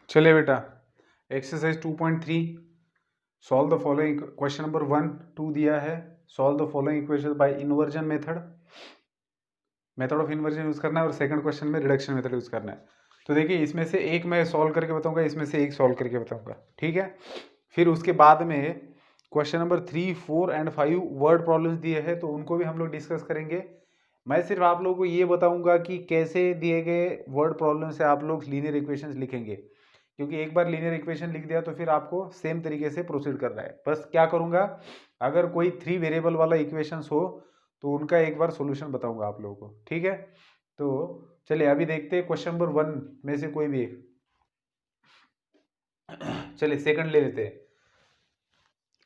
चलिए बेटा, exercise 2.3 solve the following. Question number 1 2 दिया है। Solve the following equation by inversion method of inversion use करना है, और सेकंड क्वेश्चन में रिडक्शन मेथड यूज करना है। तो देखिए, इसमें से एक मैं सॉल्व करके बताऊंगा, इसमें से एक सॉल्व करके बताऊंगा, ठीक है। फिर उसके बाद में question number 3 4 and 5 word problems दिए हैं, तो उनको भी हम लोग डिस्कस करेंगे। मैं सिर्फ आप लोगों को ये बताऊंगा कि कैसे दिए गए वर्ड प्रॉब्लम से आप लोग लीनियर इक्वेशंस लिखेंगे, क्योंकि एक बार लीनियर इक्वेशन लिख दिया तो फिर आपको सेम तरीके से प्रोसीड करना है। बस क्या करूंगा, अगर कोई 3 वेरिएबल वाला इक्वेशंस हो तो उनका एक बार सॉल्यूशन बताऊंगा आप लोगों को, ठीक है। तो चलिए अभी देखते हैं क्वेश्चन नंबर 1 में से कोई भी एक। चलिए सेकंड ले लेते हैं,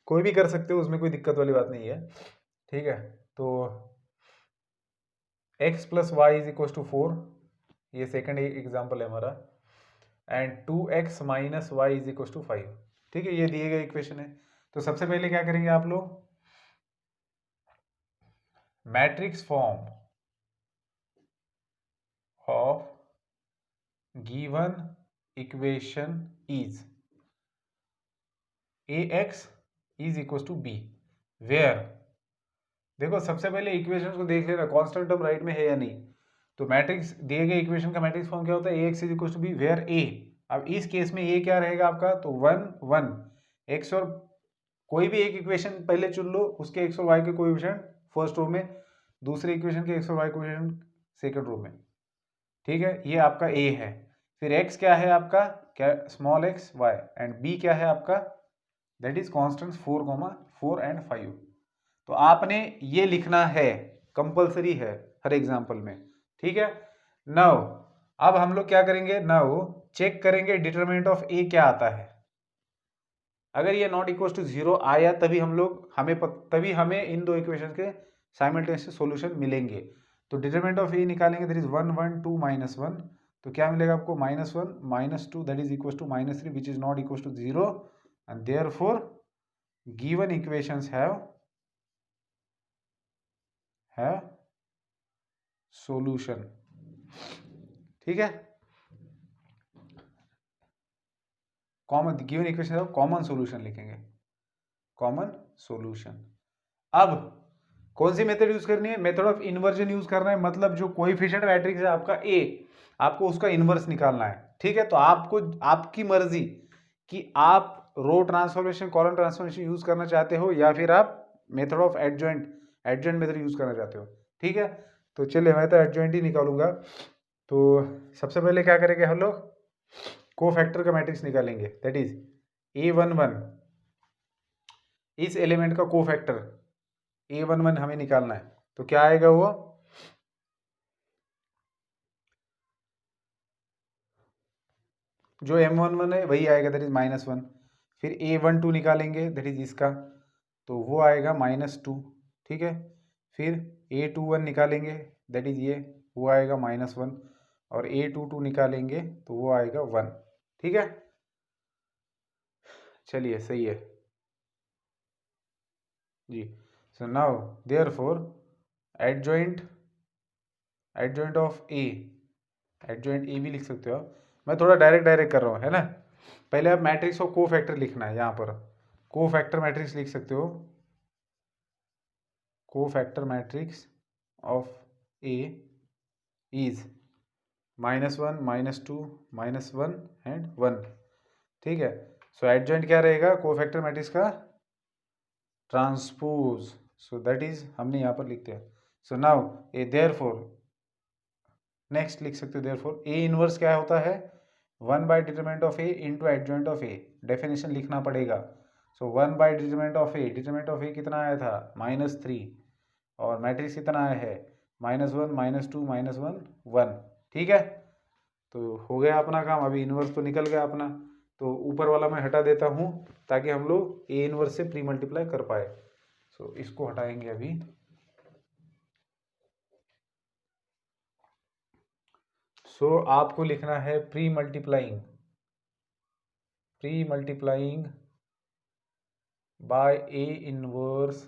कोई भी कर सकते हो, उसमें कोई दिक्कत वाली बात नहीं है, ठीक है। तो x plus y is equal to 4, ये सेकंड एग्जाम्पल है हमारा। And 2x minus y is equal to 5, ठीक है। ये दिए गए इक्वेशन है। तो सबसे पहले क्या करेंगे आप लोग, matrix form of given equation is ax is equal to b, where. देखो सबसे पहले इक्वेशन को देख लेना, कांस्टेंट टर्म राइट में है या नहीं। तो मैट्रिक्स दिए गए इक्वेशन का मैट्रिक्स फॉर्म क्या होता है, ax is equal to b where a। अब इस केस में a क्या रहेगा आपका, तो 1 1 x, और कोई भी एक इक्वेशन पहले चुन लो, उसके x और y के कोएफिशिएंट फर्स्ट रो में, दूसरे इक्वेशन के x और y कोएफिशिएंट सेकंड रो में, ठीक है। ये आपका a है। फिर x क्या है आपका, क्या small x y, and b क्या है आपका, दैट इज कॉन्स्टेंट 4 एंड 5। तो आपने ये लिखना है, कंपलसरी है हर एग्जाम्पल में, ठीक है। नाउ अब हम लोग क्या करेंगे, नाउ चेक करेंगे डिटरमिनेंट ऑफ ए क्या आता है। अगर ये नॉट इक्वल टू 0 आया तभी तभी हमें इन दो इक्वेशन के साइमल्टेनियस सॉल्यूशन मिलेंगे। तो डिटरमिनेंट ऑफ ए निकालेंगे, दैट इज 1 1 2 -1। तो क्या मिलेगा आपको, -1 -2 that is equal to -3 which is not equal to 0, and therefore given equations have solution, ठीक है। कॉमन गिवन इक्वेशन है, कॉमन सॉल्यूशन लिखेंगे, कॉमन सॉल्यूशन। अब कौन सी मेथड यूज करनी है, मेथड ऑफ इन्वर्जन यूज करना है। मतलब जो कोएफिशिएंट मैट्रिक्स है आपका ए, आपको उसका इन्वर्स निकालना है, ठीक है। तो आपको आपकी मर्जी कि आप रो ट्रांसफॉर्मेशन कॉलम ट्रांसफॉर्मेशन यूज करना चाहते हो, या फिर आप method of adjoint method use करना चाहते हो, ठीक है। तो चलिए मैं तो एडजॉइंट ही निकालूंगा। तो सबसे पहले क्या करेंगे हम लोग, कोफैक्टर का मैट्रिक्स निकालेंगे, दैट इज A11, इस एलिमेंट का कोफैक्टर A11 हमें निकालना है। तो क्या आएगा वो, जो M11 है वही आएगा, दैट इज -1। फिर A12 निकालेंगे, दैट इज इसका, तो वो आएगा -2, ठीक है। फिर A21 निकालेंगे, दैट इज ये, वो आएगा -1, और A22 निकालेंगे तो वो आएगा 1, ठीक है। चलिए सही है जी। So now therefore adjoint adjoint of A, adjoint A भी लिख सकते हो आप। मैं थोड़ा डायरेक्ट कर रहा हूँ, है ना। पहले आप मैट्रिक्स को कोफैक्टर लिखना है, यहाँ पर कोफैक्टर मैट्रिक्स लिख सकते हो, cofactor matrix of A is -1 -2 -1 and 1, ठीक है। सो एडजॉइंट क्या रहेगा कोफैक्टर मैट्रिक्स का, ट्रांसपोज। सो दैट इज हमने यहाँ पर लिखते हैं। सो नाउ ए देयरफॉर, नेक्स्ट लिख सकते हो देयरफॉर ए इनवर्स क्या होता है, 1 by determinant of A into adjoint of A, definition लिखना पड़ेगा। So 1 by determinant of A कितना आया था, -3, और मैट्रिक्स कितना आया है, -1 -2 -1 1, ठीक है। तो हो गया अपना काम, अभी इनवर्स तो निकल गया अपना। तो ऊपर वाला मैं हटा देता हूँ ताकि हम लोग ए इनवर्स से प्री मल्टीप्लाई कर पाए। सो इसको हटाएंगे अभी। सो आपको लिखना है pre multiplying by A inverse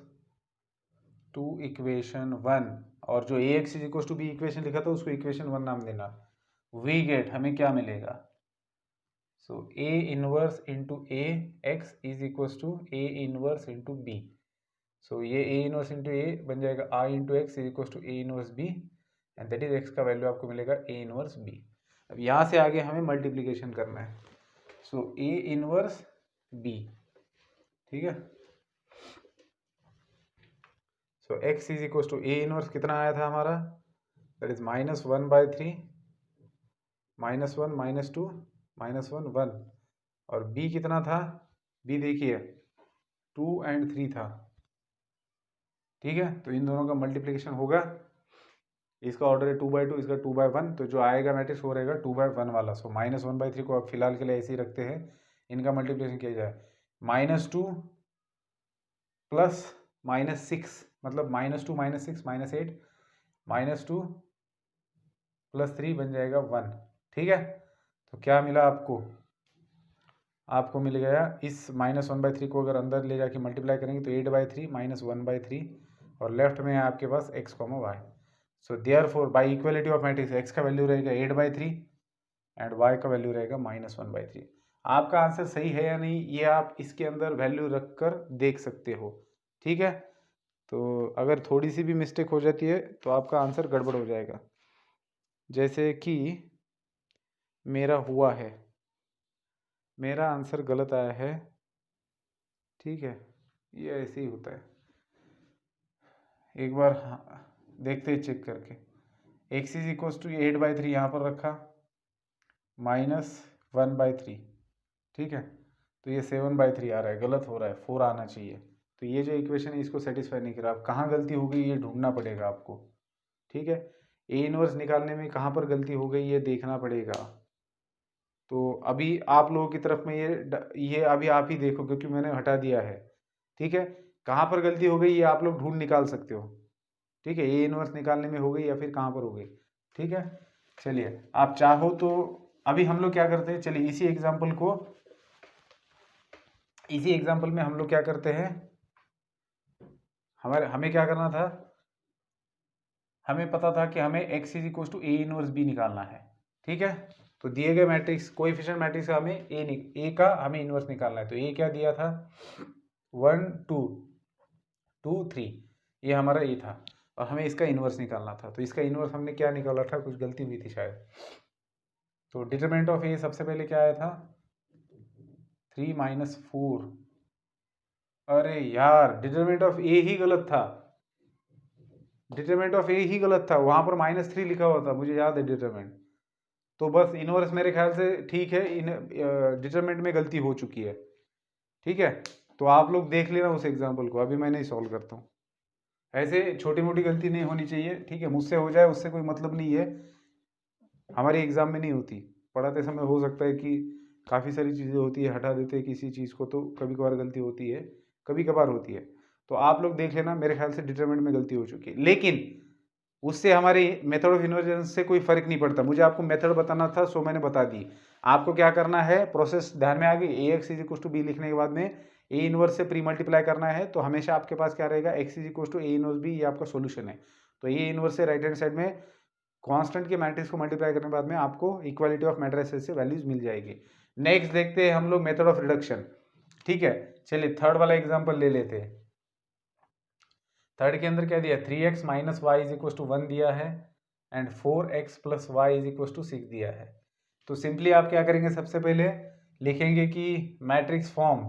to equation 1, और जो A X is equal to B equation लिखा था उसको इक्वेशन 1 नाम देना। वी गेट, हमें क्या मिलेगा, so A inverse into A X is equal to A inverse into B. So ये A इनवर्स इंटू ए बन जाएगा I into X is equal to A inverse B and that is X का value आपको मिलेगा A inverse B. अब यहाँ से आगे हमें मल्टीप्लीकेशन करना है। सो A इनवर्स बी, ठीक है। So x is equal to A inverse कितना आया था हमारा, दैट इज -1/3 -1 -2 -1 1 और b कितना था, b देखिए 2 और 3 था, ठीक है। तो इन दोनों का मल्टीप्लिकेशन होगा, इसका ऑर्डर है 2/2, इसका 2/1, तो जो आएगा मैट्रिक्स वो रहेगा 2/1 वाला। सो -1/3 को आप फिलहाल के लिए ऐसे ही रखते हैं, इनका मल्टीप्लिकेशन किया जाए -2 प्लस -6 मतलब -2 -6 -8 -2 प्लस 3 बन जाएगा 1, ठीक है। तो क्या मिला आपको, आपको मिल गया इस -1/3 को अगर अंदर ले जाके मल्टीप्लाई करेंगे तो 8/3 -1/3 और लेफ्ट में है आपके पास x, y। So therefore by equality of matrix x का वैल्यू रहेगा 8/3 एंड y का वैल्यू रहेगा -1/3। आपका आंसर सही है या नहीं ये आप इसके अंदर वैल्यू रख कर देख सकते हो, ठीक है। तो अगर थोड़ी सी भी मिस्टेक हो जाती है तो आपका आंसर गड़बड़ हो जाएगा। जैसे कि मेरा हुआ है, मेरा आंसर गलत आया है, ठीक है, ये ऐसे ही होता है। एक बार देखते हैं चेक करके, x इज इक्वल टू 8/3 यहाँ पर रखा -1/3, ठीक है। तो ये 7/3 आ रहा है, गलत हो रहा है, 4 आना चाहिए। तो ये जो इक्वेशन है इसको सेटिस्फाई नहीं कर रहा। आप कहाँ गलती हो गई ये ढूंढना पड़ेगा आपको, ठीक है। ए इनवर्स निकालने में कहाँ पर गलती हो गई ये देखना पड़ेगा। तो अभी आप लोगों की तरफ में ये अभी आप ही देखो क्योंकि मैंने हटा दिया है, ठीक है। कहाँ पर गलती हो गई ये आप लोग ढूंढ निकाल सकते हो, ठीक है। ए इनवर्स निकालने में हो गई या फिर कहाँ पर हो गई, ठीक है। चलिए आप चाहो तो अभी हम लोग क्या करते हैं, चलिए इसी एग्जाम्पल में हम लोग क्या करते हैं, हमें क्या करना था, हमें पता था कि हमें x is equal to A inverse B निकालना है, ठीक है। तो दिए गए मैट्रिक्स कोएफिशिएंट मैट्रिक्स का हमें ए का हमें इनवर्स निकालना है। तो ए क्या दिया था 1 2 2 3, ये हमारा ए था और हमें इसका इनवर्स निकालना था। तो इसका इनवर्स हमने क्या निकाला था, कुछ गलती हुई थी शायद। तो डिटरमिनेंट ऑफ ए सबसे पहले क्या आया था 3 - 4, अरे यार डिटरमिनेंट ऑफ ए ही गलत था, डिटरमिनेंट ऑफ ए ही गलत था, वहां पर -3 लिखा हुआ था, मुझे याद है डिटरमिनेंट। तो बस इनवर्स मेरे ख्याल से ठीक है, इन डिटरमिनेंट में गलती हो चुकी है, ठीक है। तो आप लोग देख लेना उस एग्जाम्पल को, अभी मैं नहीं सॉल्व करता हूँ। ऐसे छोटी मोटी गलती नहीं होनी चाहिए, ठीक है। मुझसे हो जाए उससे कोई मतलब नहीं है, हमारे एग्जाम में नहीं होती। पढ़ाते समय हो सकता है कि काफ़ी सारी चीज़ें होती है, हटा देते हैं किसी चीज़ को, तो कभी कभार गलती होती है, कभी कभार होती है। तो आप लोग देख लेना, मेरे ख्याल से डिटरमिनेंट में गलती हो चुकी है, लेकिन उससे हमारे मेथड ऑफ इन्वर्जेंस से कोई फर्क नहीं पड़ता। मुझे आपको मेथड बताना था सो मैंने बता दी। आपको क्या करना है, प्रोसेस ध्यान में आ गई। A X is equal to B लिखने के बाद में ए इनवर्स से प्री मल्टीप्लाई करना है, तो हमेशा आपके पास क्या रहेगा X is equal to A inverse B, ये आपका सोल्यूशन है। तो ए इनवर्स से राइट हैंड साइड में कांस्टेंट के मैट्रिक्स को मल्टीप्लाई करने के बाद में आपको इक्वालिटी ऑफ मैट्रिसेस से वैल्यूज मिल जाएगी। नेक्स्ट देखते हैं हम लोग मेथड ऑफ रिडक्शन, ठीक है। चलिए थर्ड वाला एग्जाम्पल ले लेते हैं। थर्ड के अंदर क्या दिया 3x - y is equal to 1 दिया है and 4x + y is equal to 6 दिया है। तो सिंपली आप क्या करेंगे, सबसे पहले लिखेंगे कि matrix form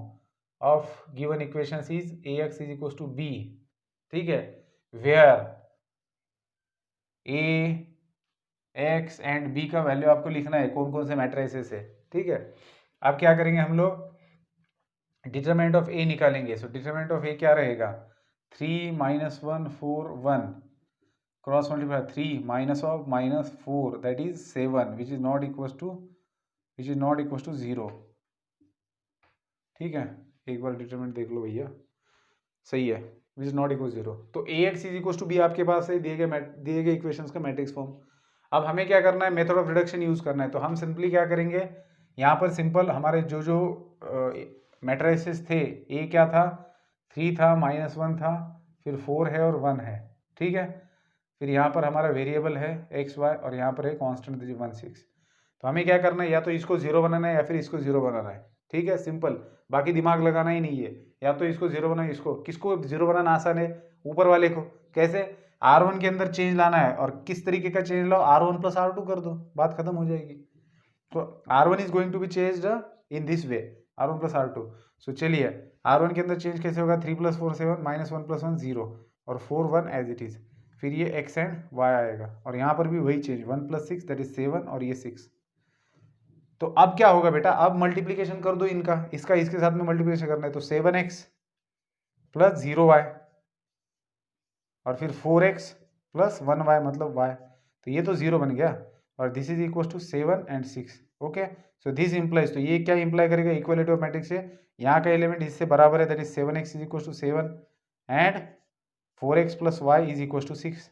of given equations is ax is equal to b, ठीक है, where a x and b का वैल्यू आपको लिखना है, कौन कौन से मैट्रिसेस है, ठीक है। अब क्या करेंगे हम लोग डिटरमिनेंट ऑफ a निकालेंगे। सो डिटरमिनेंट ऑफ a क्या रहेगा 3 - 1 4 1 cross multiply 3 -4 that is 7 which is not equal to 0, ठीक है। एक बार डिटरमिनेंट देख लो भैया, सही है, विच इज नॉट इक्वल 0। तो A X is equal to B आपके पास है दिए गए इक्वेशंस का मैट्रिक्स फॉर्म। अब हमें क्या करना है, मेथड ऑफ रिडक्शन यूज करना है। तो हम सिंपली क्या करेंगे, यहाँ पर सिंपल हमारे जो मैट्रिसेस थे, ए क्या था 3 था -1 था, फिर 4 है और 1 है, ठीक है। फिर यहाँ पर हमारा वेरिएबल है एक्स वाई और यहाँ पर है कांस्टेंट 1 6। तो हमें क्या करना है, या तो इसको 0 बनाना है या फिर इसको 0 बनाना है। ठीक है, सिंपल, बाकी दिमाग लगाना ही नहीं है। या तो इसको 0 बनाना, इसको किसको 0 बनाना आसान है, ऊपर वाले को। कैसे, R1 के अंदर चेंज लाना है, और किस तरीके का चेंज लाओ, R1 प्लस R2 कर दो, बात खत्म हो जाएगी। तो R1 is going to be changed in this way, R1 plus R2। So चलिए, R1 के अंदर चेंज कैसे होगा, 3 + 4 7 -1 + 1 0 और 4 1 एज इट इज। फिर ये x एंड y आएगा, और यहाँ पर भी वही चेंज, 1 + 6 दैट इज 7 और ये 6। तो अब क्या होगा बेटा, अब मल्टीप्लीकेशन कर दो इनका, इसका इसके साथ में मल्टीप्लीकेशन करना है, तो 7x + 0y और फिर 4x + 1y मतलब y। तो ये तो 0 बन गया, और this is equal to 7 and 6। Okay, so this implies, तो ये क्या इंप्लाई करेगा, इक्वालिटी ऑफ मैट्रिक्स से यहाँ का एलिमेंट इससे बराबर है, that is 7x = 7 and 4x + y = 6।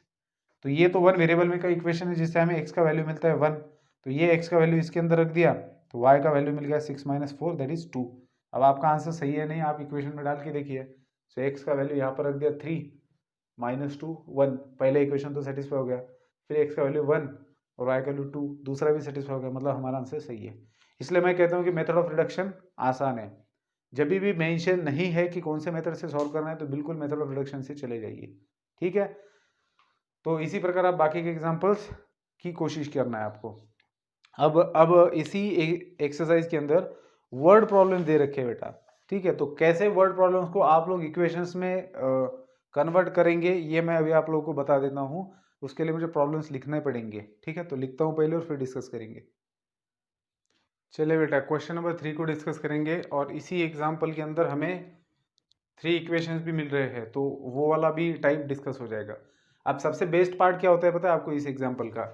तो ये तो वन वेरिएबल में का इक्वेशन है जिससे हमें x का वैल्यू मिलता है 1। तो ये x का वैल्यू इसके अंदर रख दिया, तो y का वैल्यू मिल गया 6 - 4 दैट इज 2। अब आपका आंसर सही है नहीं, आप इक्वेशन में डाल के देखिए। सो x का वैल्यू यहाँ पर रख दिया 3 -2 1, पहले इक्वेशन तो सेटिस्फाई हो गया। फिर x का वैल्यू 1 और y का वैल्यू 2, दूसरा भी सेटिस्फाई हो गया, मतलब हमारा आंसर सही है। इसलिए मैं कहता हूँ कि मेथड ऑफ रिडक्शन आसान है। जब भी मेंशन नहीं है कि कौन से मेथड से सॉल्व करना है, तो बिल्कुल मेथड ऑफ रिडक्शन से चले जाइए। ठीक है, तो इसी प्रकार आप बाकी के एग्जांपल्स की कोशिश करना है आपको। अब इसी एक्सरसाइज के अंदर वर्ड प्रॉब्लम दे रखे हैं बेटा। ठीक है, तो कैसे वर्ड प्रॉब्लम्स को आप लोग इक्वेशंस में कन्वर्ट करेंगे, ये मैं अभी आप लोगों को बता देता हूँ। उसके लिए मुझे प्रॉब्लम्स लिखने पड़ेंगे। ठीक है, तो लिखता हूँ पहले और फिर डिस्कस करेंगे। चलिए बेटा, क्वेश्चन नंबर 3 को डिस्कस करेंगे, और इसी एग्जाम्पल के अंदर हमें 3 इक्वेशंस भी मिल रहे हैं, तो वो वाला भी टाइप डिस्कस हो जाएगा। अब सबसे बेस्ट पार्ट क्या होता है पता है आपको इस एग्जाम्पल का,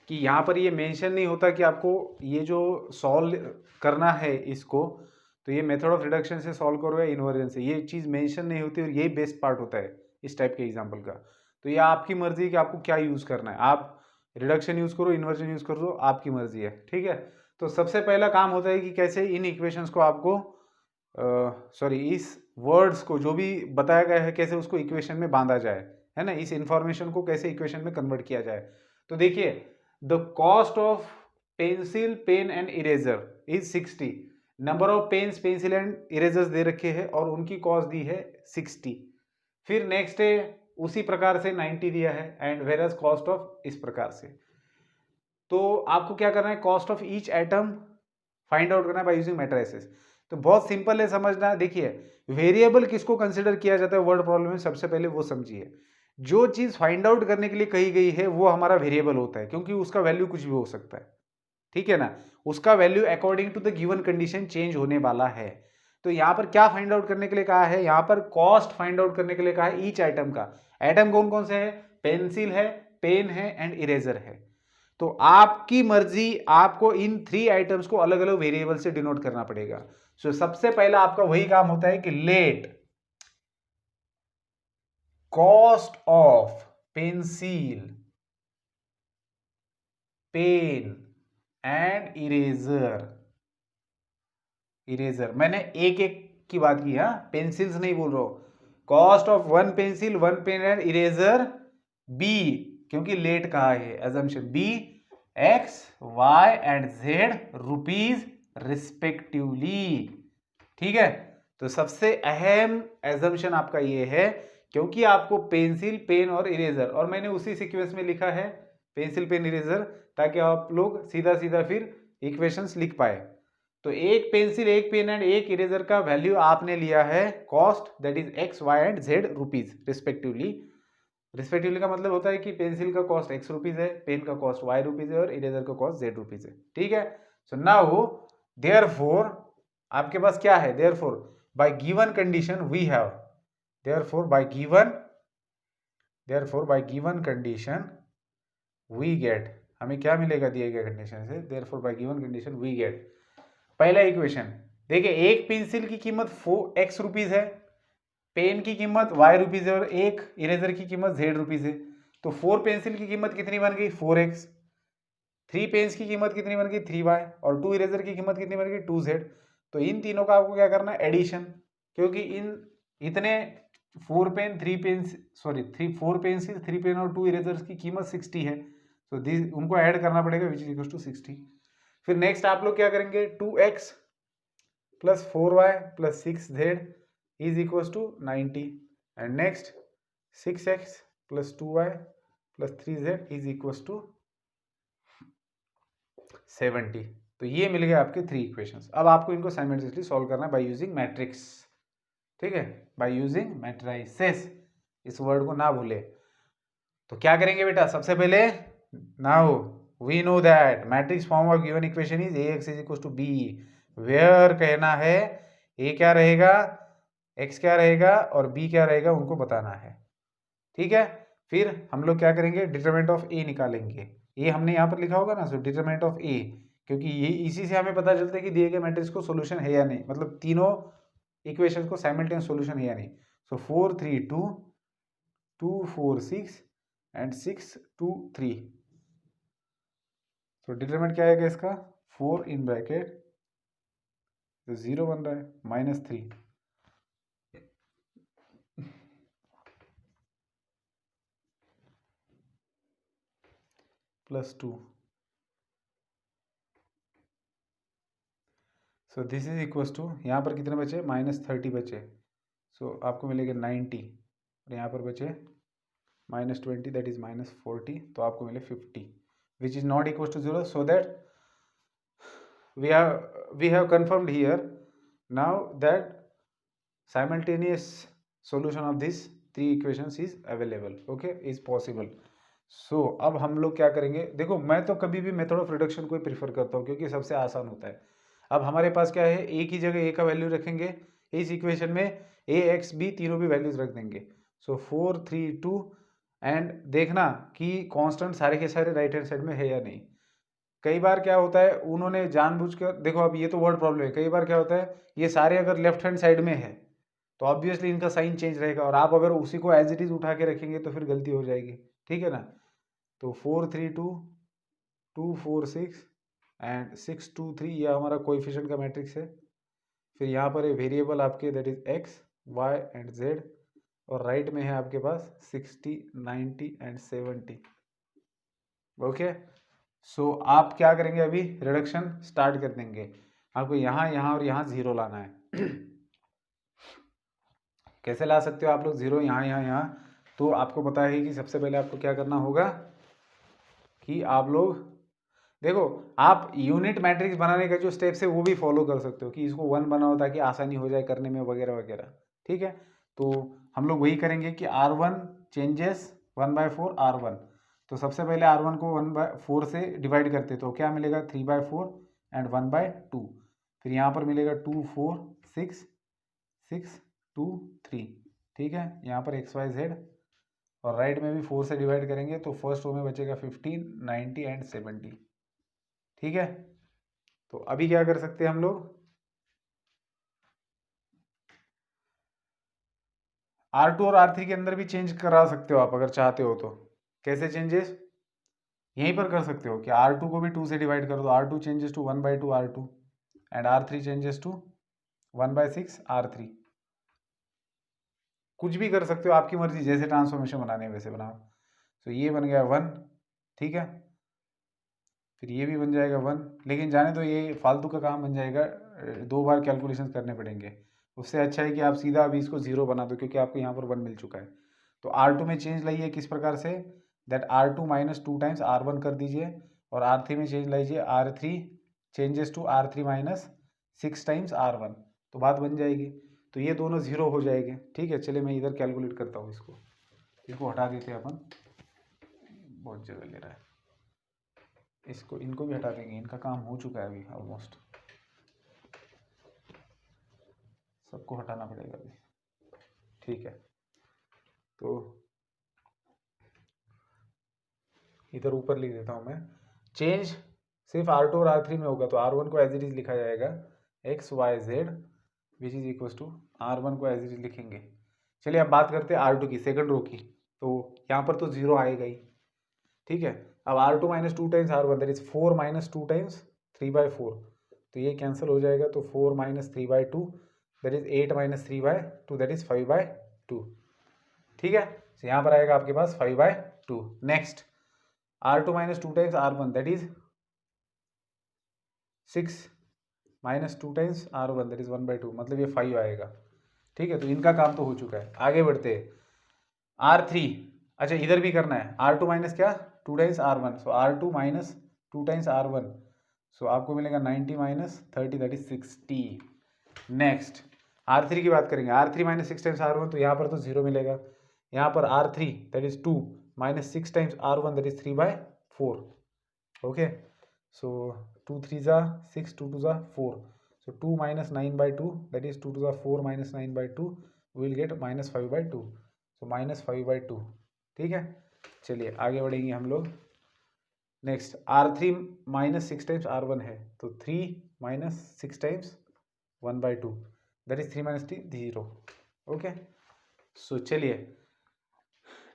कि यहाँ पर ये मेंशन नहीं होता कि आपको ये जो सॉल्व करना है इसको, तो ये मेथड ऑफ रिडक्शन से सॉल्व करो या इन्वर्जन से, ये चीज़ मेंशन नहीं होती, और यही बेस्ट पार्ट होता है इस टाइप के एग्जाम्पल का। तो ये आपकी मर्जी है कि आपको क्या यूज़ करना है, आप रिडक्शन यूज़ करो, इन्वर्जन यूज़ करो, आपकी मर्जी है। ठीक है, तो सबसे पहला काम होता है कि कैसे इन इक्वेशंस को आपको इस वर्ड्स को जो भी बताया गया है कैसे उसको इक्वेशन में बांधा जाए, है ना, इस इंफॉर्मेशन को कैसे इक्वेशन में कन्वर्ट किया जाए। तो देखिए, the cost of pencil pen and eraser is 60। Number of pens pencil and erasers दे रखे हैं और उनकी कॉस्ट दी है 60। फिर नेक्स्ट है उसी प्रकार से 90 दिया है, एंड वेरस कॉस्ट ऑफ इस प्रकार से। तो आपको क्या करना है, cost of each item find out करना है बाय यूजिंग मैट्रिसेस। तो बहुत सिंपल है समझना। देखिए, वेरिएबल किसको कंसिडर किया जाता है वर्ड प्रॉब्लम में, सबसे पहले वो समझिए। जो चीज फाइंड आउट करने के लिए कही गई है वो हमारा वेरिएबल होता है, क्योंकि उसका वैल्यू कुछ भी हो सकता है। ठीक है ना, उसका value according to the given condition change होने वाला है। तो यहाँ पर क्या फाइंड आउट करने के लिए कहा है, यहाँ पर कॉस्ट फाइंड आउट करने के लिए कहा है ईच आइटम का। आइटम कौन कौन से है, पेंसिल है, पेन है एंड इरेजर है। तो आपकी मर्जी, आपको इन 3 आइटम्स को अलग अलग वेरिएबल से डिनोट करना पड़ेगा। सो सबसे पहला आपका वही काम होता है कि let cost of pencil pen and eraser मैंने एक एक की बात की, हाँ, पेंसिल्स नहीं बोल रहा हूं। Cost of 1 pencil 1 pen and eraser be, क्योंकि लेट कहा है, assumption be x y and z rupees respectively. ठीक है, तो सबसे अहम एजम्पशन आपका ये है, क्योंकि आपको पेंसिल पेन और इरेजर, और मैंने उसी सीक्वेंस में लिखा है पेंसिल पेन इरेजर, ताकि आप लोग सीधा सीधा फिर इक्वेशंस लिख पाए। तो एक पेंसिल एक पेन एंड एक इरेजर का वैल्यू आपने लिया है cost, that is x y and z rupees respectively. Respectively का मतलब होता है कि पेंसिल का कॉस्ट एक्स रुपीज है, पेन का कॉस्ट वाई रुपीज है और इरेजर का कॉस्ट जेड रुपीज है। ठीक है, सो नाउ देयरफॉर आपके पास क्या है, therefore by given condition we have, therefore by given condition we get, हमें क्या मिलेगा दिए गए कंडीशन से, therefore by given condition we get. पहला इक्वेशन देखिए, एक पेंसिल की कीमत x रुपीज है, पेन की कीमत y रुपीज है और एक इरेजर की कीमत z रुपीज है। तो 4 पेंसिल की कीमत कितनी बन गई 4x, 3 पेन्स की कीमत कितनी बन गई 3y और 2 इरेजर की कीमत कितनी बन गई 2z। तो इन तीनों का आपको क्या करना है, एडिशन, क्योंकि इतने 4 पेन 3 पेन 4 पेंसिल 3 पेन और 2 इरेजर्स की कीमत 60 है, तो उनको ऐड करना पड़ेगा विच इज इक्वल टू 60। फिर नेक्स्ट आप लोग क्या करेंगे, 2x plus 4y plus 6z is equal to 90 and next 6x plus 2y plus 3z is equal to 70। तो ये मिल गया आपके 3 इक्वेशंस। अब आपको इनको साइमल्टेनियसली सॉल्व करना है बाय यूजिंग मैट्रिक्स, ठीक है, बाय यूजिंग मैट्रिसेस, इस वर्ड को ना भूले। तो क्या करेंगे बेटा, सबसे पहले now we know that matrix form of given equation is ax is equal to b, where कहना है a क्या रहेगा, x क्या रहेगा और b क्या रहेगा, उनको बताना है, ठीक है। फिर हम लोग क्या करेंगे, डिटरमिनेंट ऑफ a निकालेंगे। ये हमने यहाँ पर लिखा होगा ना, सो डिटरमिनेंट ऑफ a, क्योंकि ये इसी से हमें पता चलता है कि दिए गए मैट्रिक्स को सॉल्यूशन है या नहीं, मतलब तीनों इक्वेशंस को साइमल्टेनियस सॉल्यूशन है या नहीं। सो 4 3 2 2 4 6 एंड 6 2 3। तो डिटरमिनेंट क्या आएगा इसका, 4 इन ब्रैकेट, तो 0 बन रहा है, -3 plus 2। So this is equal to, यहाँ पर कितने बचे, -30 बचे, सो आपको मिलेगा 90, और यहाँ पर बचे -20 दैट इज -40, तो आपको मिले 50 which is not equal to 0, so that we have confirmed here now that simultaneous solution of these 3 equations is available, okay, is possible। so अब हम लोग क्या करेंगे, देखो मैं तो कभी भी मेथड ऑफ रिडक्शन को ही प्रीफर करता हूँ क्योंकि सबसे आसान होता है। अब हमारे पास क्या है, a की जगह a का वैल्यू रखेंगे, इस इक्वेशन में a x b तीनों भी वैल्यूज रख देंगे। सो 4 3 2 एंड देखना कि कांस्टेंट सारे के सारे राइट हैंड साइड में है या नहीं। कई बार क्या होता है, उन्होंने जानबूझकर, देखो अब ये तो वर्ड प्रॉब्लम है, कई बार क्या होता है ये सारे अगर लेफ्ट हैंड साइड में है तो ऑब्वियसली इनका साइन चेंज रहेगा, और आप अगर उसी को एज इट इज उठा के रखेंगे तो फिर गलती हो जाएगी, ठीक है ना। तो 4 3 2 2 4 6 एंड 6 2 3 ये हमारा कोएफिशिएंट का मैट्रिक्स है। फिर यहाँ पर वेरिएबल आपके that is x y and z, और राइट में है आपके पास 60 90 एंड 70, ओके। सो आप क्या करेंगे, अभी रिडक्शन स्टार्ट कर देंगे। आपको यहाँ यहाँ और यहाँ 0 लाना है। कैसे ला सकते हो आप लोग 0 यहाँ यहाँ यहाँ, तो आपको पता है कि सबसे पहले आपको क्या करना होगा कि आप लोग देखो, आप यूनिट मैट्रिक्स बनाने का जो स्टेप्स है वो भी फॉलो कर सकते हो कि इसको 1 बनाओ ताकि आसानी हो जाए करने में वगैरह वगैरह, ठीक है। तो हम लोग वही करेंगे कि R1 चेंजेस 1/4 R1। तो सबसे पहले R1 को 1/4 से डिवाइड करते तो क्या मिलेगा, 3/4 एंड 1/2। फिर यहाँ पर मिलेगा 2 4 6 6 2 3, ठीक है। यहाँ पर XYZ, और राइट में भी 4 से डिवाइड करेंगे तो फर्स्ट रो में बचेगा 15 90 एंड 70, ठीक है। तो अभी क्या कर सकते हैं हम लोग, R2 और R3 के अंदर भी चेंज करा सकते हो आप अगर चाहते हो तो। कैसे चेंजेस, यहीं पर कर सकते हो कि R2 को भी 2 से डिवाइड कर दो, R2 changes to 1/2 R2 and R3 changes to 1/6 R3। कुछ भी कर सकते हो, आपकी मर्जी, जैसे ट्रांसफॉर्मेशन बनाने है वैसे बनाओ। तो ये बन गया 1, ठीक है। फिर ये भी बन जाएगा 1, लेकिन जाने तो ये फालतू का काम बन जाएगा, 2 बार कैलकुलेशन करने पड़ेंगे। उससे अच्छा है कि आप सीधा अभी इसको 0 बना दो क्योंकि आपको यहाँ पर 1 मिल चुका है। तो R2 में चेंज लाइए किस प्रकार से, that R2 minus 2 times R1 कर दीजिए, और R3 में चेंज लाइए R3 changes to R3 minus 6 times R1, तो बात बन जाएगी। तो ये दोनों 0 हो जाएंगे, ठीक है। चलिए मैं इधर कैलकुलेट करता हूँ, इसको हटा देते हैं अपन, बहुत जगह ले रहा है। इसको इनको भी हटा देंगे, इनका काम हो चुका है अभी ऑलमोस्ट, सबको हटाना पड़ेगा अभी, ठीक है। तो इधर ऊपर लिख देता हूँ मैं, चेंज सिर्फ R2 और R3 में होगा, तो R1 को एज इट इज लिखा जाएगा XYZ which is equal to R1 को एज इट इज लिखेंगे। चलिए अब बात करते हैं R2 की, सेकंड रो की। तो यहाँ पर तो 0 आएगा ही, ठीक है। अब R2 minus 2 times R1 that is 4 minus 2 times 3/4, तो ये कैंसिल हो जाएगा, तो 4 minus 3/2 that is 8 minus 3/2 that is 5/2, ठीक है। तो यहाँ पर आएगा आपके पास 5/2। Next R2 minus 2 times R1 that is 6 minus 2 times R1 that is 1/2, मतलब ये 5 आएगा। ठीक है, तो इनका काम तो हो चुका है। आगे बढ़ते हैं, R3, अच्छा इधर भी करना है, R2 माइनस क्या 2 टाइम्स R1, सो R2 माइनस 2 टाइम्स R1, सो आपको मिलेगा 90 minus 30 that is 60। Next R3 की बात करेंगे, R3 माइनस 6 टाइम्स R1, तो यहाँ पर तो 0 मिलेगा। यहाँ पर R3 that is 2 minus 6 times R1 that is 3/4। Okay, so 2 3 जा 6, 2 2 जा 4, so 2 minus 9/2 that is 2 to the 4 minus 9/2, we will get minus 5/2, so minus 5/2। ठीक है, चलिए आगे बढ़ेंगे हम लोग। Next R3 minus 6 times R1 है, तो 3 minus 6 times 1/2 that is 3 minus 3 0। Okay, so चलिए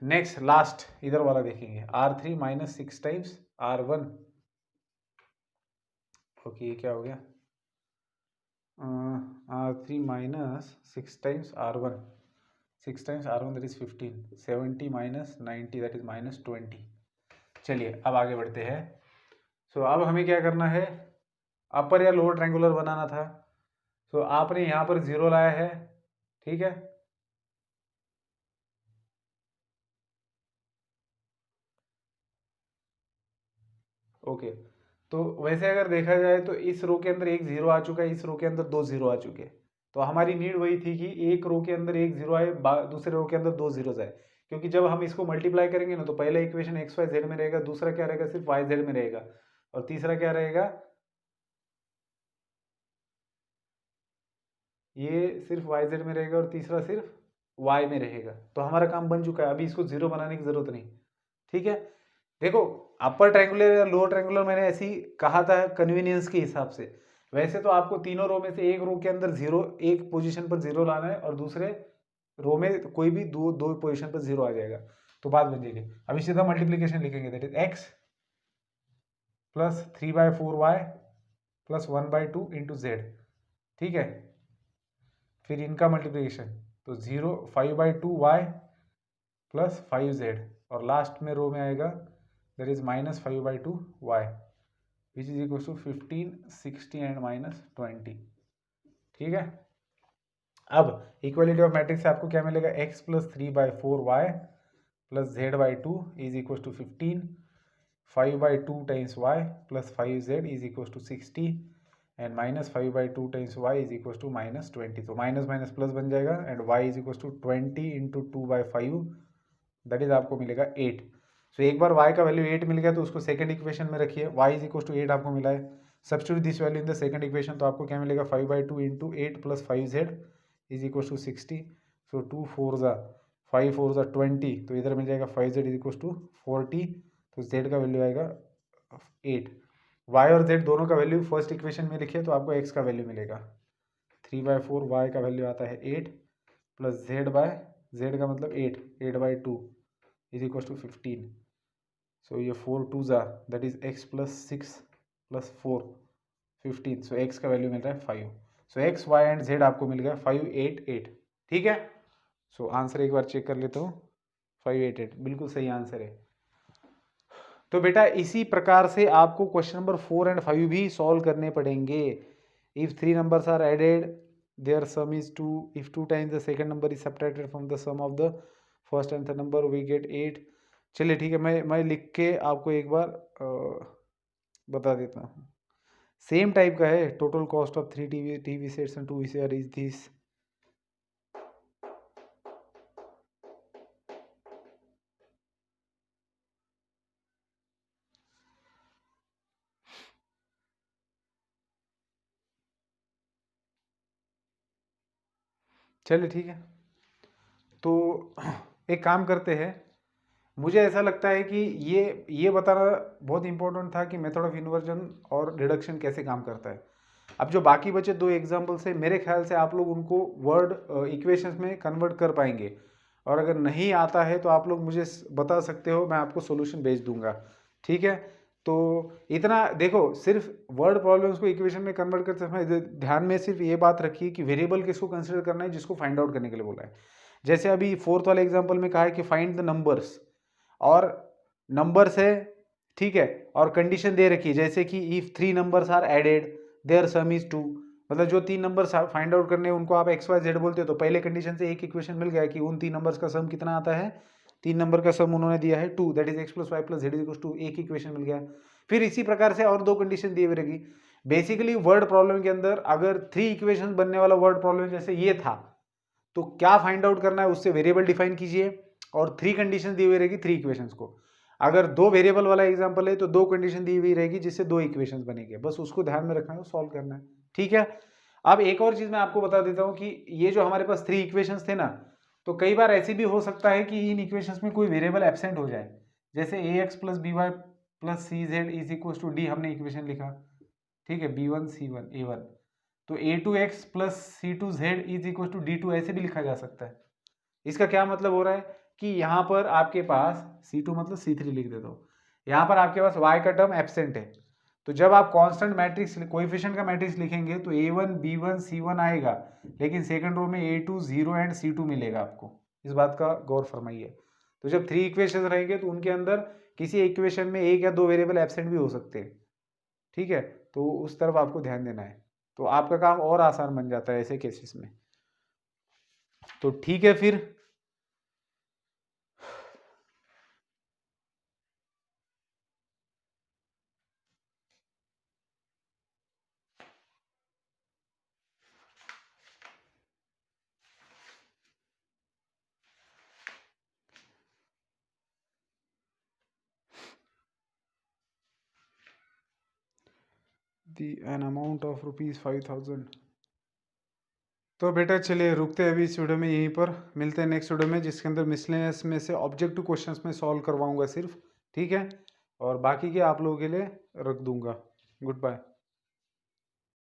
नेक्स्ट लास्ट इधर वाला देखेंगे, R3 minus 6 times R1। Okay, ये क्या हो गया, R3 minus 6 times R1, 6 times R1 that is 15, 70 minus 90 that is minus 20। चलिए अब आगे बढ़ते हैं। सो अब हमें क्या करना है, अपर या लोअर ट्रायंगुलर बनाना था। सो आपने यहाँ पर 0 लाया है, ठीक है, ओके। तो वैसे अगर देखा जाए तो इस रो के अंदर एक 0 आ चुका है, इस रो के अंदर 2 0 आ चुके हैं। तो हमारी नीड वही थी कि एक रो के अंदर एक 0 आए, दूसरे रो के अंदर 2 0 आए, क्योंकि जब हम इसको मल्टीप्लाई करेंगे ना तो पहला इक्वेशन एक्स वाई जेड में रहेगा, दूसरा क्या रहेगा सिर्फ वाई जेड में रहेगा, और तीसरा क्या रहेगा, ये सिर्फ वाई जेड में रहेगा और तीसरा सिर्फ वाई में रहेगा। तो हमारा काम बन चुका है, अभी इसको 0 बनाने की जरूरत नहीं। ठीक है, देखो अपर ट्रायंगुलर या लोअर ट्रायंगुलर मैंने ऐसे ही कहा था कन्वीनियंस के हिसाब से। वैसे तो आपको तीनों रो में से एक रो के अंदर 0, एक पोजीशन पर 0 लाना है, और दूसरे रो में कोई भी दो दो पोजीशन पर 0 आ जाएगा, तो बात बन जाएगी। अभी सीधा मल्टीप्लीकेशन लिखेंगे, that is x plus 3/4y plus 1/2 into Z. ठीक है, फिर इनका मल्टीप्लीकेशन, तो 0 5/2y प्लस 5z, और लास्ट में रो में आएगा that is minus 5/2y which is equal to 15 60 and minus 20। ठीक है, अब इक्वलिटी ऑफ मैट्रिक्स से आपको क्या मिलेगा, x plus 3/4y plus z/2 is equal to 15, 5/2 times y plus 5z is equal to 60 and minus 5/2 times y is equal to minus 20। तो minus minus plus बन जाएगा, and y is equal to 20 into 2/5 that is आपको मिलेगा 8। सो एक बार y का value 8 मिल गया तो उसको सेकंड इक्वेशन में रखिए, y इज इक्वल टू 8 आपको मिला है, substitute this value in the second equation, तो आपको क्या मिलेगा 5/2 into 8 plus 5z is equal to 60। So 2 4 ज़ा 5 4 ज़ा 20, तो इधर मिल जाएगा 5z इज इक्वल टू 40, तो z का वैल्यू आएगा 8। y और z दोनों का वैल्यू फर्स्ट इक्वेशन में लिखिए, तो आपको x का वैल्यू मिलेगा 3/4, y का वैल्यू आता है 8 प्लस z का मतलब 8/2 इज इक्वल टू 15। सो ये 4 2 ज़ा that is x plus 6 plus 4 15, so x का वैल्यू मिल रहा है 5। सो x y एंड z आपको मिल गया 5 8 8। ठीक है, सो आंसर एक बार चेक कर लेता हूँ, 5 8 8 बिल्कुल सही आंसर है। तो बेटा इसी प्रकार से आपको क्वेश्चन नंबर 4 एंड 5 भी सॉल्व करने पड़ेंगे। If 3 numbers are added their sum is 2, if 2 times the second number is subtracted from the sum of the first and third number we get 8। चलिए ठीक है, मैं लिख के आपको एक बार बता देता हूँ। सेम टाइप का है, total cost of 3 TV sets and 2 VCR is this. चलिए ठीक है, तो एक काम करते हैं, मुझे ऐसा लगता है कि ये बताना बहुत इंपॉर्टेंट था कि मेथड ऑफ इन्वर्जन और रिडक्शन कैसे काम करता है। अब जो बाकी बचे 2 एग्जाम्पल्स है, मेरे ख्याल से आप लोग उनको वर्ड इक्वेशंस में कन्वर्ट कर पाएंगे, और अगर नहीं आता है तो आप लोग मुझे बता सकते हो, मैं आपको सोल्यूशन भेज दूंगा। ठीक है, तो इतना देखो, सिर्फ वर्ड प्रॉब्लम्स को इक्वेशन में कन्वर्ट करते समय ध्यान में सिर्फ ये बात रखिए कि वेरिएबल किसको कंसिडर करना है, जिसको फाइंड आउट करने के लिए बोला है। जैसे अभी 4th वाले एग्जाम्पल में कहा है कि फाइंड द नंबर्स, और नंबर्स है, ठीक है, और कंडीशन दे रखी है जैसे कि if 3 numbers are added, their sum is 2, मतलब जो 3 नंबर फाइंड आउट करने हैं उनको आप एक्स वाई जेड बोलते हो, तो पहले कंडीशन से एक इक्वेशन मिल गया कि उन 3 नंबर्स का सम कितना आता है, 3 नंबर का सम उन्होंने दिया है 2, that is x plus y plus z is equal to, एक इक्वेशन मिल गया। फिर इसी प्रकार से और 2 कंडीशन दी हुई रहेगी। बेसिकली वर्ड प्रॉब्लम के अंदर अगर 3 इक्वेशन बनने वाला वर्ड प्रॉब्लम जैसे ये था, तो क्या फाइंड आउट करना है, उससे वेरिएबल डिफाइन कीजिए और 3 कंडीशन दी हुई रहेगी 3 इक्वेशंस को। अगर 2 वेरिएबल वाला एग्जांपल है तो 2 कंडीशन दी हुई रहेगी जिससे 2 इक्वेशंस बनेंगे, बस उसको ध्यान में रखना है, सॉल्व करना है, ठीक है। अब एक और चीज मैं आपको बता देता हूं कि ये जो हमारे पास 3 इक्वेशंस थे ना, तो कई बार ऐसे भी हो सकता है कि इन इक्वेशंस में कोई वेरिएबल एब्सेंट हो जाए, जैसे A X plus B Y plus C Z is equal to D हमने इक्वेशन लिखा, ठीक है, b1 c1 a1, तो a2x plus c2z is equal to d2 ऐसे भी लिखा जा सकता है। इसका क्या मतलब हो रहा है कि यहाँ पर आपके पास c2 मतलब c3 लिख देता हूँ, यहाँ पर आपके पास y का टर्म एब्सेंट है, तो जब आप कांस्टेंट मैट्रिक्स कोएफिशिएंट का मैट्रिक्स लिखेंगे तो a1 b1 c1 आएगा, लेकिन सेकंड रो में a2 0 एंड c2 मिलेगा आपको, इस बात का गौर फरमाइए। तो जब 3 इक्वेशन रहेंगे तो उनके अंदर किसी इक्वेशन में एक या दो वेरिएबल एब्सेंट भी हो सकते हैं, ठीक है, तो उस तरफ आपको ध्यान देना है, तो आपका काम और आसान बन जाता है ऐसे केसेस में। तो ठीक है फिर an amount of ₹5,000। तो बेटा चलिए रुकते हैं अभी इस वीडियो में यहीं पर, मिलते हैं नेक्स्ट वीडियो में जिसके अंदर मिसलेनियस में से ऑब्जेक्टिव क्वेश्चंस में सॉल्व करवाऊंगा सिर्फ, ठीक है, और बाकी के आप लोगों के लिए रख दूंगा। Good bye.